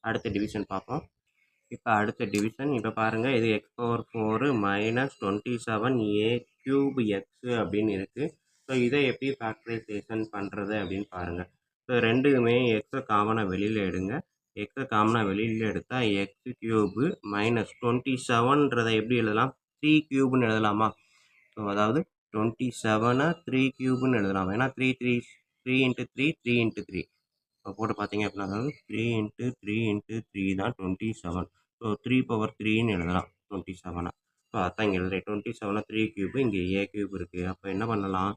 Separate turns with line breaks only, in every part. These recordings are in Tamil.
அடுத்த டிவிஷன் பார்ப்போம். இப்போ அடுத்த டிவிஷன் இப்போ பாருங்கள், இது x⁴ மைனஸ் 27a³ அப்படின்னு இருக்குது. ஸோ இதை எப்படி ஃபேக்டரைசேஷன் பண்ணுறது அப்படின்னு பாருங்கள். ஸோ ரெண்டுக்குமே எக்ஸை காமனாக வெளியில் எடுங்க. எக்ஸை காமனாக வெளியில் எடுத்தால் x³ மைனஸ் 27ன்றதை எப்படி எழுதலாம்? 3³ எழுதலாமா? ஸோ அதாவது 27 3³ எழுதலாம். ஏன்னா 3 3 3 × 3 3 × 3 இப்போ போட்டு பார்த்தீங்க அப்படின்னா, அதாவது 3 × 3 × 3 தான் 27. ஸோ 3/3ன்னு எழுதலாம் 27. ஸோ அதான் இங்கே எழுதுறேன். 27 3³ இங்கே a³ இருக்குது. அப்போ என்ன பண்ணலாம்?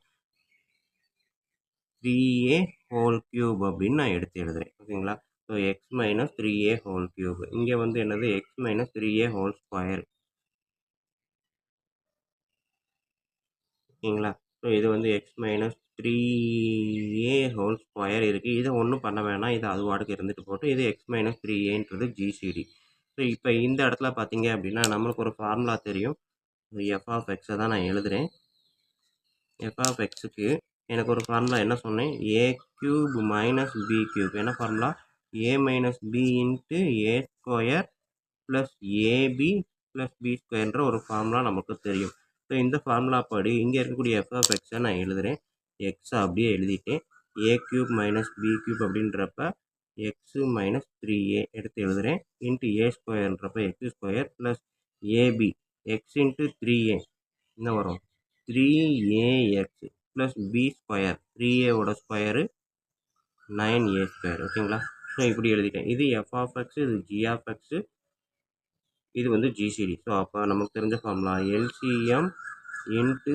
3a³ அப்படின்னு நான் எடுத்து எழுதுறேன். ஓகேங்களா? ஸோ x மைனஸ் 3a³ இங்கே வந்து என்னது? x மைனஸ் 3a² ஓகேங்களா? ஸோ இது வந்து எக்ஸ் மைனஸ் 3a² இருக்குது. இதை ஒன்றும் பண்ண வேணாம். இது அது பாட்டுக்கு இருந்துட்டு போட்டு இது எக்ஸ் மைனஸ் 3aன்றது ஜிசிடி. ஸோ இப்போ இந்த இடத்துல பார்த்தீங்க அப்படின்னா நம்மளுக்கு ஒரு ஃபார்முலா தெரியும். f(x) தான் நான் எழுதுகிறேன். f(x)க்கு எனக்கு ஒரு ஃபார்முலா என்ன சொன்னேன்? a³ மைனஸ் b³ என்ன formula? a minus b into a² plus ab plus b²ன்ற ஒரு ஃபார்முலா நமக்கு தெரியும். ஸோ இந்த ஃபார்முலா படி இங்கே இருக்கக்கூடிய f(x)ஐ நான் எழுதுகிறேன். எக்ஸை அப்படியே எழுதிட்டேன். a³ மைனஸ் b³ அப்படின்றப்ப எக்ஸு மைனஸ் 3a எடுத்து எழுதுகிறேன். இன்ட்டு a²ன்றப்ப x² plus ab X into 3a என்ன வரும்? 3ax plus b² 3a square 9a². ஓகேங்களா? ஸோ இப்படி எழுதிட்டேன். இது f(x), இது g(x), இது வந்து ஜிசிடி. ஸோ அப்போ நமக்கு தெரிஞ்ச formula LCM into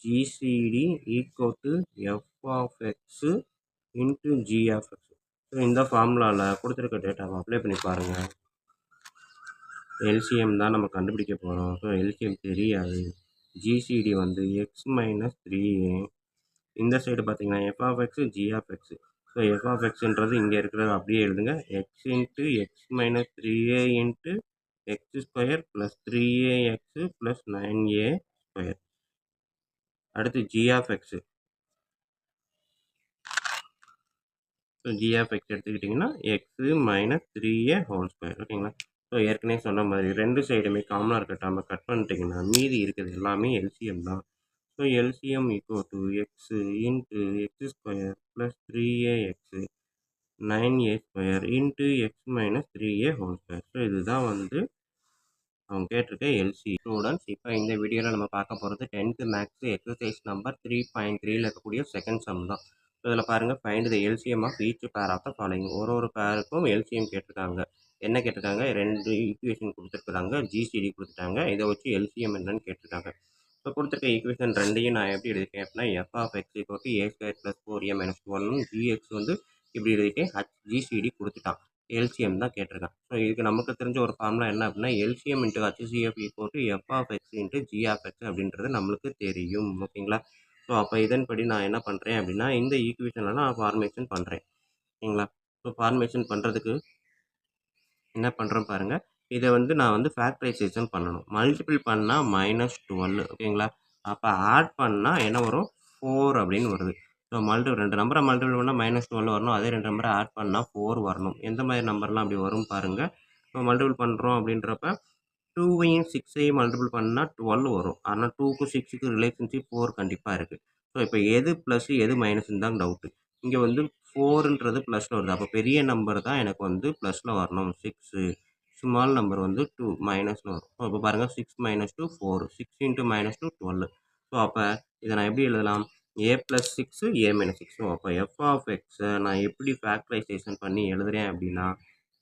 GCD equal to f(x) into g(x). So இந்த ஃபார்முலாவில் கொடுத்துருக்க டேட்டாவை அப்ளை பண்ணி பாருங்கள். எல்சிஎம் தான் நம்ம கண்டுபிடிக்க போகிறோம். ஸோ எல்சிஎம் தெரியாது. ஜிசிடி வந்து எக்ஸ் மைனஸ் 3a. இந்த சைடு பார்த்தீங்கன்னா f(x), g(x). ஸோ f(x)ன்றது இங்கே இருக்கிறது அப்படியே எழுதுங்க. X into X minus 3a into x² plus 3ax plus 9a². அடுத்து g(x). ஸோ g(x) எடுத்துக்கிட்டிங்கன்னா எக்ஸு மைனஸ் 3a². ஓகேங்களா? ஸோ ஏற்கனவே சொன்ன மாதிரி ரெண்டு சைடுமே காமனாக இருக்கட்டாமல் கட் பண்ணிட்டீங்கன்னா மீதி இருக்கிறது எல்லாமே எல்சிஎம் தான். So LCM equal to x into x² plus 3ax 9a² into X minus 3a². So இதுதான் வந்து அவங்க கேட்டிருக்க எல்சி. ஸ்டூடெண்ட்ஸ், இப்போ இந்த வீடியோவில் நம்ம பார்க்க போகிறது 10th மேக்ஸ் எக்ஸசைஸ் நம்பர் 3.3ல் இருக்கக்கூடிய செகண்ட் சம் தான். இதில் பாருங்கள், find the LCM of each pair of the following. ஒரு பேருக்கும் எல்சிஎம் கேட்டிருக்காங்க. என்ன கேட்டிருக்காங்க? ரெண்டு ஈக்குவேஷன் கொடுத்துருக்குறாங்க. ஜிசிடி கொடுத்துட்டாங்க. இதை வச்சு எல்சிஎம் என்னன்னு கேட்டிருக்காங்க. இப்போ கொடுத்துருக்க ஈக்குவேஷன் ரெண்டையும் நான் எப்படி எழுதிருக்கேன் அப்படின்னா f(x) = a² + 4a - 1 gx வந்து இப்படி எழுதிட்டேன். ஜிசிடி கொடுத்துட்டான். எல்சிஎம் தான் கேட்டிருக்கான். ஸோ இதுக்கு நமக்கு தெரிஞ்ச ஒரு ஃபார்முலா என்ன அப்படின்னா LCM into HCF = f(x) into g(x) அப்படின்றது நம்மளுக்கு தெரியும். ஓகேங்களா? ஸோ அப்போ இதன்படி நான் என்ன பண்ணுறேன் அப்படின்னா இந்த ஈக்குவேஷனில் நான் ஃபார்மேஷன் பண்ணுறேன். ஓகேங்களா? ஸோ ஃபார்மேஷன் பண்ணுறதுக்கு என்ன பண்ணுறேன் பாருங்கள். இதை வந்து நான் வந்து ஃபேக்டரைசேஷன் பண்ணணும். மல்டிபிள் பண்ணால் -12. ஓகேங்களா? அப்போ ஆட் பண்ணால் என்ன வரும்? 4 அப்படின்னு வருது. ஸோ ரெண்டு நம்பரை மல்டிபிள் பண்ணால் -12 வரணும். அதே ரெண்டு நம்பரை ஆட் பண்ணால் 4 வரணும். எந்த மாதிரி நம்பர்லாம் அப்படி வரும் பாருங்கள். இப்போ மல்டிபிள் பண்ணுறோம் அப்படின்றப்ப 2வையும் 6ஐயும் மல்டிபிள் பண்ணால் 12 வரும். ஆனால் 2க்கும் 6க்கும் ரிலேஷன்ஷிப் 4 கண்டிப்பாக இருக்குது. ஸோ இப்போ எது ப்ளஸ் எது மைனஸ்ன்னு தான் டவுட்டு. இங்கே வந்து 4ன்றது ப்ளஸில் வருது. அப்போ பெரிய நம்பர் தான் எனக்கு வந்து ப்ளஸில் வரணும். 6 ஸ்மால் நம்பர் வந்து 2 மைனஸில் வரும். ஸோ இப்போ பாருங்கள், 6 - 2 4 6 × -2 12. ஸோ அப்போ இதை நான் எப்படி எழுதலாம்? a + 6 a - 6. ஸோ அப்போ f(x)ஐ நான் எப்படி ஃபேக்டரைசேஷன் பண்ணி எழுதுகிறேன் அப்படின்னா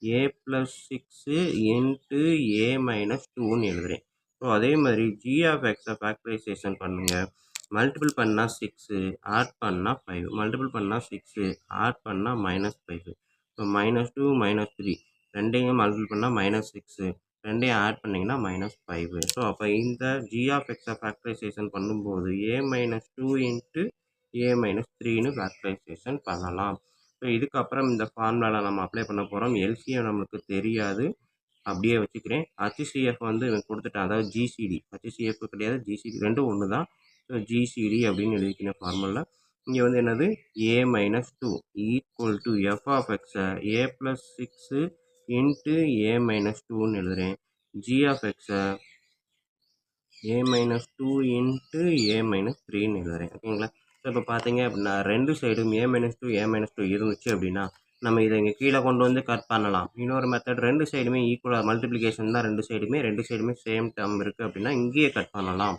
a + 6 இன்ட்டு a - 2ன்னு எழுதுகிறேன். ஸோ அதே மாதிரி g(x)ஐ ஃபேக்டரைசேஷன் பண்ணுங்கள். மல்டிபிள் பண்ணால் 6 ஆட் பண்ணால் 5. மல்டிபிள் பண்ணால் 6 ஆட் பண்ணால் -5. ஸோ -2 -3 ரெண்டையும் மல்டிபிள் பண்ணால் -6 ரெண்டையும் ஆட் பண்ணிங்கன்னா -5. ஸோ அப்போ இந்த g(x)ஐ ஃபேக்டரைசேஷன் பண்ணும்போது a - 2 இன்ட்டு a - 3ன்னு ஃபேக்டரைசேஷன் பண்ணலாம். ஸோ இதுக்கப்புறம் இந்த ஃபார்முலாவில் நம்ம அப்ளை பண்ண போகிறோம். எல்சிஎம் நம்மளுக்கு தெரியாது, அப்படியே வச்சுக்கிறேன். ஹச்சிஎஃப் வந்து இவன் கொடுத்துட்டான், அதாவது ஜிசிடி. ஹச்சிஎஃப் கிடையாது, ஜிசிடி ரெண்டும் ஒன்று தான். ஸோ ஜிசிடி அப்படின்னு எழுதிக்கிற ஃபார்முலா இங்கே வந்து என்னது? a - 2 equal to f(x) a + 6 into a minus டூன்னு எழுதுகிறேன். ஜி ஆஃப் எக்ஸை ஏ minus two into a minus த்ரீன்னு எழுதுகிறேன். ஓகேங்களா? ஸோ இப்போ பார்த்தீங்க அப்படின்னா ரெண்டு சைடும் ஏ மைனஸ் டூ ஏ மைனஸ் டூ இருந்துச்சு அப்படின்னா நம்ம இதை இங்கே கீழே கொண்டு வந்து கட் பண்ணலாம். இன்னொரு மெத்தட் ரெண்டு சைடுமே ஈக்குவலாக மல்டிப்ளிகேஷன் தான் ரெண்டு சைடுமே சேம் டேர்ம் இருக்குது அப்படின்னா இங்கேயே கட் பண்ணலாம்.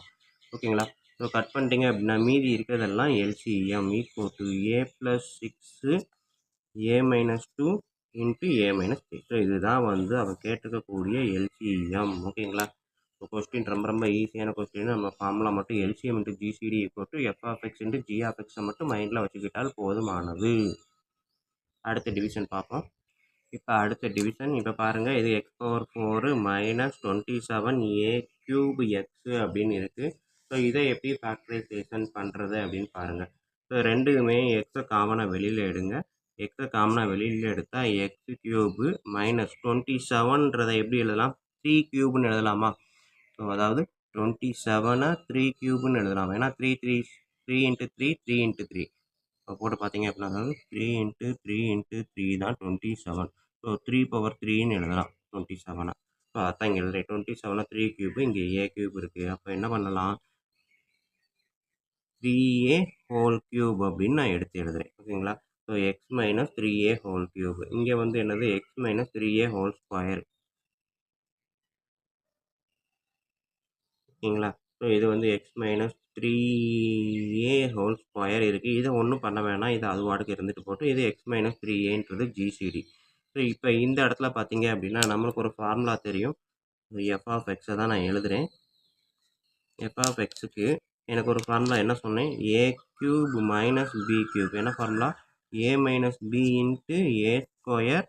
ஓகேங்களா? ஸோ கட் பண்ணிட்டீங்க அப்படின்னா மீதி இருக்கிறதெல்லாம் LCM equal to a plus six a minus two into a minus three. So இதுதான் வந்து அவன் கேட்டிருக்கக்கூடிய எல்சிஎம். ஓகேங்களா? ஸோ கொஸ்டின் ரொம்ப ஈஸியான கொஸ்டின். நம்ம ஃபார்முலா மட்டும் LCM into GCD equal to F of x into G of எக்ஸை மட்டும் மைண்டில் வச்சுக்கிட்டால் போதுமானது. அடுத்த டிவிஷன் பார்ப்போம். இப்போ அடுத்த டிவிஷன் இப்போ பாருங்கள், இது X power 4 minus 27 a cube x அப்படின்னு இருக்குது. ஸோ இதை எப்படி ஃபேக்டரைசேஷன் பண்ணுறது அப்படின்னு பாருங்கள். ஸோ ரெண்டுமே எக்ஸை காமனாக வெளியில் எடுங்க. எக்ஸை காமனாக வெளியில் எடுத்தால் எக்ஸ் கியூபு மைனஸ் 27ன்றதை எப்படி எழுதலாம்? 3 கியூப்னு எழுதலாமா? ஸோ அதாவது 27 3 கியூப்னு எழுதலாம். ஏன்னா 3 இன்ட்டு 3 இன்ட்டு 3 இப்போ போட்டு பார்த்தீங்க அப்படின்னா அதாவது 3 இன்ட்டு 3 தான் 27. ஸோ 3 பவர் 3ன்னு எழுதலாம் 27. ஸோ அதான் இங்கே எழுதுறேன். 27 3 கியூபு, இங்கே ஏ கியூப் இருக்குது. அப்போ என்ன பண்ணலாம்? 3a ஹோல் கியூப் அப்படின்னு நான் எடுத்து எழுதுறேன். ஓகேங்களா? So X minus 3a whole cube. இங்கே வந்து என்னது? X minus 3a whole square. ஓகேங்களா? ஸோ இது வந்து X minus 3a whole square இருக்குது. இதை ஒன்றும் பண்ண வேணாம். இது அது வாட்டுக்கு இருந்துட்டு போட்டு இது எக்ஸ் மைனஸ் 3aன்றது ஜிசிடி. ஸோ இப்போ இந்த இடத்துல பார்த்தீங்க அப்படின்னா நம்மளுக்கு ஒரு ஃபார்முலா தெரியும். எஃப் ஆஃப் எக்ஸை தான் நான் எழுதுகிறேன். எஃப் ஆஃப் எக்ஸுக்கு எனக்கு ஒரு ஃபார்முலா என்ன சொன்னேன்? A cube minus B cube. என்ன formula? A minus B into A square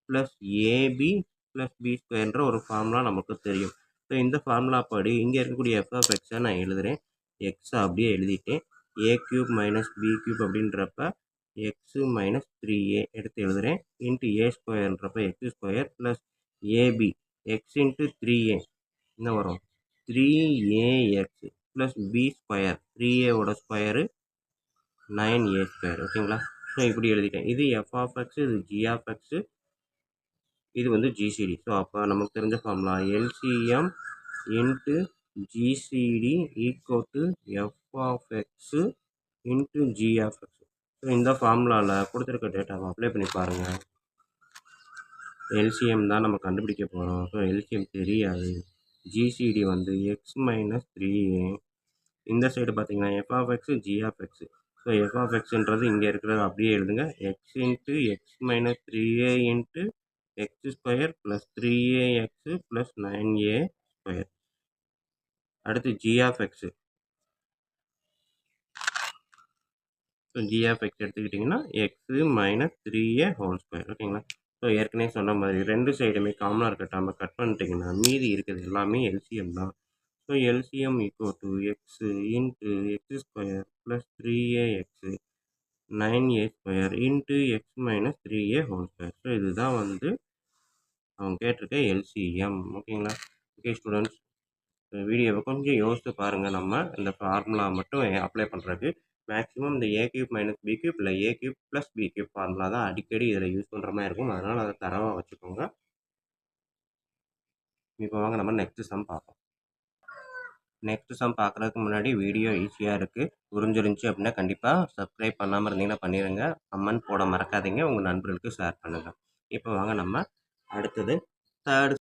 plus AB plus B ஸ்கொயர்ன்ற ஒரு ஃபார்முலா நமக்கு தெரியும். ஸோ இந்த ஃபார்முலா படி இங்கே இருக்கக்கூடிய எஃப் ஆஃப் எக்ஸை நான் எழுதுகிறேன். எக்ஸை அப்படியே எழுதிட்டேன். A cube minus B cube அப்படின்றப்ப எக்ஸு மைனஸ் 3a எடுத்து எழுதுகிறேன். இன்ட்டு ஏ ஸ்கொயர்ன்றப்ப X square plus AB X into 3a என்ன வரும்? 3ax ப்ளஸ் பி ஸ்கொயர் 3aவோட ஸ்கொயரு 9a ஸ்கொயர். ஓகேங்களா? ஸோ இப்படி எழுதிட்டேன். இது எஃப் ஆஃப் எக்ஸ், இது ஜி ஆஃப் எக்ஸு, இது வந்து ஜிசிடி. ஸோ அப்போ நமக்கு தெரிஞ்ச formula LCM into GCD equal to F of X into G of X. So இந்த ஃபார்முலாவில் கொடுத்துருக்க டேட்டாவை அப்ளை பண்ணி பாருங்கள். எல்சிஎம் தான் நம்ம கண்டுபிடிக்க போகிறோம். ஸோ எல்சிஎம் தெரியாது. ஜிசிடி வந்து எக்ஸ் மைனஸ் 3a. இந்த சைடு பார்த்தீங்கன்னா F of X G of X. So F of எக்ஸுன்றது இங்கே இருக்கிறது அப்படியே எழுதுங்க. X into X minus 3a into X square plus 3ax plus 9a square. அடுத்து G of X. So G of X எடுத்துக்கிட்டிங்கன்னா X minus 3a whole square. ஓகேங்களா? ஸோ ஏற்கனவே சொன்ன மாதிரி ரெண்டு சைடுமே காமனாக இருக்கட்டாமல் கட் பண்ணிட்டீங்கன்னா மீதி இருக்கிறது எல்லாமே எல்சிஎம் தான். So LCM equal to x into X square plus 3ax 9a square into X minus 3a whole square. So இதுதான் வந்து அவங்க கேட்டிருக்க எல்சிஎம். ஓகேங்களா? ஓகே ஸ்டூடெண்ட்ஸ், வீடியோவை கொஞ்சம் யோசித்து பாருங்கள். நம்ம இந்த ஃபார்முலா மட்டும் அப்ளை பண்ணுறதுக்கு மேக்ஸிமம் இந்த A cube minus B cube இல்லை A cube plus B cube formula தான் அடிக்கடி இதில் யூஸ் பண்ணுற மாதிரி இருக்கும். அதனால் அதை தரவாக வச்சுக்கோங்க. இப்போ வாங்க நம்ம நெக்ஸ்ட் சம் பார்ப்போம். நெக்ஸ்ட் சம் பார்க்குறதுக்கு முன்னாடி வீடியோ ஈஸியாக இருக்குது, புரிஞ்சிருந்துச்சி அப்படின்னா கண்டிப்பாக சப்ஸ்கிரைப் பண்ணாமல் இருந்தீங்கன்னா பண்ணிடுங்க. கமெண்ட் போட மறக்காதீங்க. உங்கள் நண்பர்களுக்கு ஷேர் பண்ணுங்கள். இப்போ வாங்க நம்ம அடுத்தது தேர்ட்